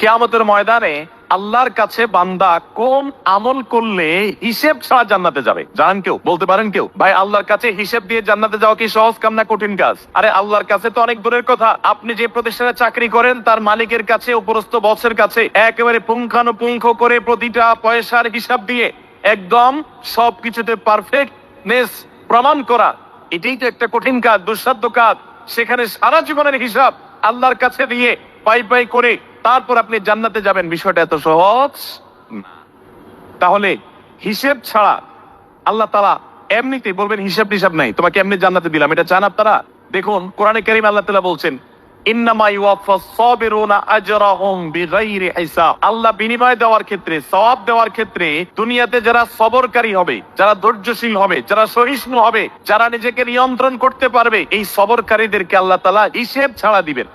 কিয়ামতের ময়দানে আল্লাহর কাছে বান্দা কোন আমল করলে হিসেব ছাড়া জান্নাতে যাবে? জানেন কেউ? বলতে পারেন কেউ? ভাই, আল্লাহর কাছে হিসেব দিয়ে জান্নাতে যাওয়া কি সহজ কাম না কঠিন কাজ? আরে আল্লাহর কাছে তো অনেক দূরের কথা। আপনি যে প্রতিষ্ঠানে চাকরি করেন তার মালিকের কাছে, উপরস্থ বসের কাছে একেবারে পুঙ্খানুপুঙ্খ করে প্রতিটা পয়সার হিসাব দিয়ে একদম সবকিছুতে পারফেক্টনেস প্রমাণ করা, এটাই তো একটা কঠিন কাজ, দুঃসাধ্য কাজ। সেখানে সারা জীবনের হিসাব আল্লাহর কাছে দিয়ে পাই পাই করে তারপর আপনি জান্নাতে যাবেন, বিষয়টা এত সহজ না। তাহলে হিসেব ছাড়া আল্লাহ তাআলা এমনিতে বলবেন হিসাব টিসাব নাই, তোমাকে এমনি জান্নাতে দিলাম, এটা চান আপনারা? দেখুন কোরআনে কারীম আল্লাহ তাআলা বলছেন, ইন্নামা ইউওয়াফাস সাবিরুনা আজরাহুম বিগাইরি হিসাব। আল্লাহ বিনিময় দেওয়ার ক্ষেত্রে, সওয়াব দেওয়ার ক্ষেত্রে দুনিয়াতে যারা সবরকারী হবে, যারা ধৈর্যশীল হবে, যারা সহিষ্ণু হবে, যারা নিজেকে নিয়ন্ত্রণ করতে পারবে, এই সবরকারীদেরকে আল্লাহ তাআলা হিসেব ছাড়া দিবেন।